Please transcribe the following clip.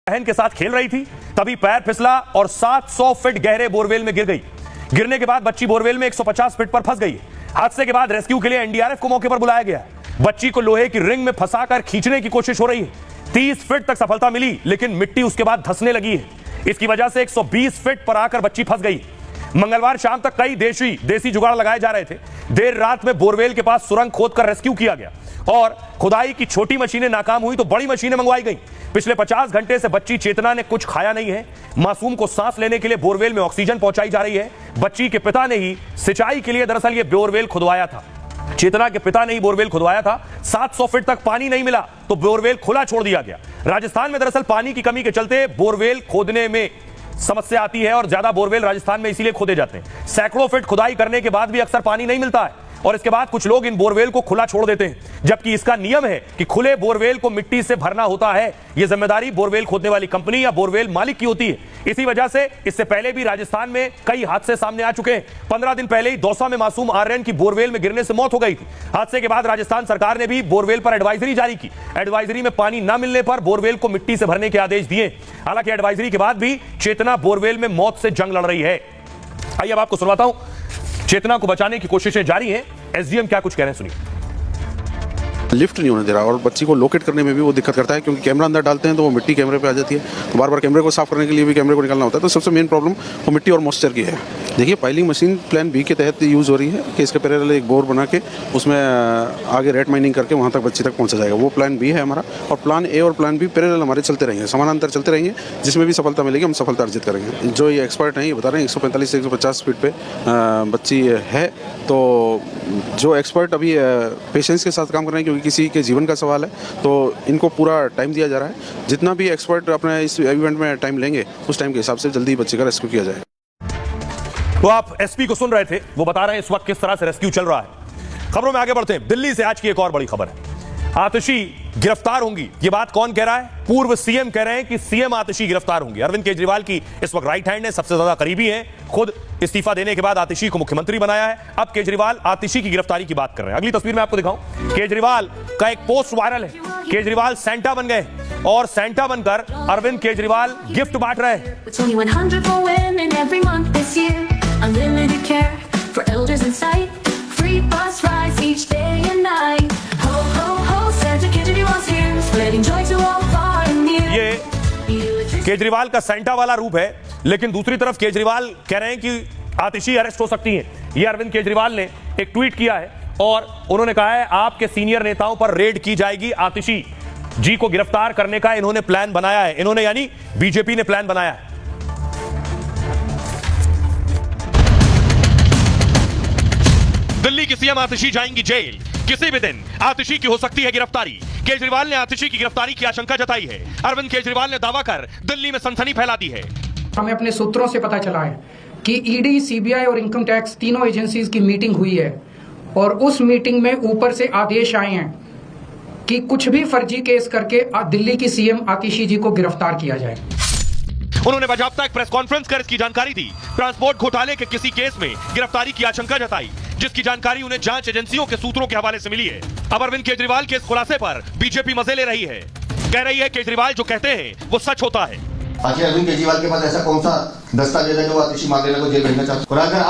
बहन के साथ खेल रही थी, तभी पैर फिसला और 700 फीट गहरे बोरवेल में गिर गई। गिरने के बाद बच्ची बोरवेल में 150 फीट पर फंस गई। हादसे के बाद रेस्क्यू के लिए एनडीआरएफ को मौके पर बुलाया गया। बच्ची को लोहे की रिंग में फंसाकर खींचने की कोशिश हो रही है। 30 फीट तक सफलता मिली, लेकिन मिट्टी उसके बाद धंसने लगी है। इसकी वजह से 120 फीट पर आकर बच्ची फंस गई। मंगलवार शाम तक कई देसी जुगाड़ लगाए जा रहे थे। देर रात में बोरवेल के पास सुरंग खोदकर रेस्क्यू किया गया और खुदाई की छोटी मशीनें नाकाम हुई तो बड़ी मशीनें मंगवाई गई। पिछले 50 घंटे से बच्ची चेतना ने कुछ खाया नहीं है। मासूम को सांस लेने के लिए बोरवेल में ऑक्सीजन पहुंचाई जा रही है। बच्ची के पिता ने ही सिंचाई के लिए दरअसल ये बोरवेल खुदवाया था। चेतना के पिता ने ही बोरवेल खुदवाया था। 700 फीट तक पानी नहीं मिला तो बोरवेल खुला छोड़ दिया गया। राजस्थान में दरअसल पानी की कमी के चलते बोरवेल खोदने में समस्या आती है और ज्यादा बोरवेल राजस्थान में इसीलिए खोदे जाते हैं। सैकड़ों फीट खुदाई करने के बाद भी अक्सर पानी नहीं मिलता है और इसके बाद कुछ लोग इन बोरवेल को खुला छोड़ देते हैं, जबकि इसका नियम है कि खुले बोरवेल को मिट्टी से भरना होता है। यह जिम्मेदारी बोरवेल खोदने वाली कंपनी या बोरवेल मालिक की होती है। इसी वजह से इससे पहले भी राजस्थान में कई हादसे सामने आ चुके हैं। 15 दिन पहले ही दौसा में मासूम आर्यन की बोरवेल में गिरने से मौत हो गई थी। हादसे के बाद राजस्थान सरकार ने भी बोरवेल पर एडवाइजरी जारी की। एडवाइजरी में पानी न मिलने पर बोरवेल को मिट्टी से भरने के आदेश दिए। हालांकि एडवाइजरी के बाद भी चेतना बोरवेल में मौत से जंग लड़ रही है। आइए अब आपको सुनवाता हूं, चेतना को बचाने की कोशिशें जारी हैं। एसडीएम क्या कुछ कह रहे हैं, सुनिए। लिफ्ट नहीं होने दे रहा और बच्ची को लोकेट करने में भी वो दिक्कत करता है, क्योंकि कैमरा अंदर डालते हैं तो वो मिट्टी कैमरे पे आ जाती है, तो बार बार कैमरे को साफ करने के लिए भी कैमरे को निकालना होता है। तो सबसे मेन प्रॉब्लम वो मिट्टी और मॉइस्चर की है। देखिए, पाइलिंग मशीन प्लान बी के तहत यूज़ हो रही है कि इसके पैरेलल एक बोर बना के उसमें आगे रेट माइनिंग करके वहाँ तक बच्ची तक पहुँचा जाएगा। वो प्लान बी है हमारा, और प्लान ए और प्लान बी पैरेलल हमारे चलते रहेंगे, समानांतर चलते रहेंगे। जिसमें भी सफलता मिलेगी हम सफलता अर्जित करेंगे। जो ये एक्सपर्ट हैं ये बता रहे हैं 145 से 150 फीट पे बच्ची है। तो जो एक्सपर्ट अभी पेशेंस के साथ काम कर रहे हैं, क्योंकि किसी के जीवन का सवाल है, तो इनको पूरा टाइम दिया जा रहा है। जितना भी एक्सपर्ट अपने इस इवेंट में टाइम लेंगे उस टाइम के हिसाब से जल्दी बच्चे का रेस्क्यू किया जाए। तो आप एसपी को सुन रहे थे, वो बता रहे हैं इस वक्त किस तरह से रेस्क्यू चल रहा है। खबरों में आगे बढ़ते हैं। दिल्ली से आज की एक और बड़ी खबर है। आतिशी गिरफ्तार होंगी, ये बात कौन कह रहा है? पूर्व सीएम कह रहे हैं कि सीएम आतिशी गिरफ्तार होंगी। अरविंद केजरीवाल की इस वक्त राइट हैंड है, सबसे ज्यादा करीबी है। खुद इस्तीफा देने के बाद आतिशी को मुख्यमंत्री बनाया है। अब केजरीवाल आतिशी की गिरफ्तारी की बात कर रहे हैं। अगली तस्वीर में आपको दिखाऊं, केजरीवाल का एक पोस्ट वायरल है। केजरीवाल सेंटा बन गए और सेंटा बनकर अरविंद केजरीवाल गिफ्ट बांट रहे हैं। ये केजरीवाल का सेंटा वाला रूप है, लेकिन दूसरी तरफ केजरीवाल कह रहे हैं कि आतिशी अरेस्ट हो सकती हैं। ये अरविंद केजरीवाल ने एक ट्वीट किया है और उन्होंने कहा है आपके सीनियर नेताओं पर रेड की जाएगी। आतिशी जी को गिरफ्तार करने का इन्होंने प्लान बनाया है। इन्होंने यानी बीजेपी ने प्लान बनाया है। दिल्ली की सीएम आतिशी जाएंगी जेल। किसी भी दिन आतिशी की हो सकती है गिरफ्तारी। केजरीवाल ने आतिशी की गिरफ्तारी की आशंका जताई है। अरविंद केजरीवाल ने दावा कर दिल्ली में सनसनी फैला दी है। हमें अपने सूत्रों से पता चला है कि ईडी, सीबीआई और इनकम टैक्स तीनों एजेंसीज की मीटिंग हुई है और उस मीटिंग में ऊपर से आदेश आए हैं कि कुछ भी फर्जी केस करके दिल्ली की सीएम आतिशी जी को गिरफ्तार किया जाए। उन्होंने बाकायदा एक प्रेस कॉन्फ्रेंस कर इसकी जानकारी दी। ट्रांसपोर्ट घोटाले के किसी केस में गिरफ्तारी की आशंका जताई, जिसकी जानकारी उन्हें जांच एजेंसियों के सूत्रों के हवाले से मिली है। अब अरविंद केजरीवाल के इस खुलासे पर बीजेपी मजे ले रही है। कह रही है केजरीवाल जो कहते हैं वो सच होता है। आखिर अरविंद केजरीवाल के पास ऐसा कौन सा दस्तावेज है जो आतिशी मामले को जेल भेजना चाहते हैं?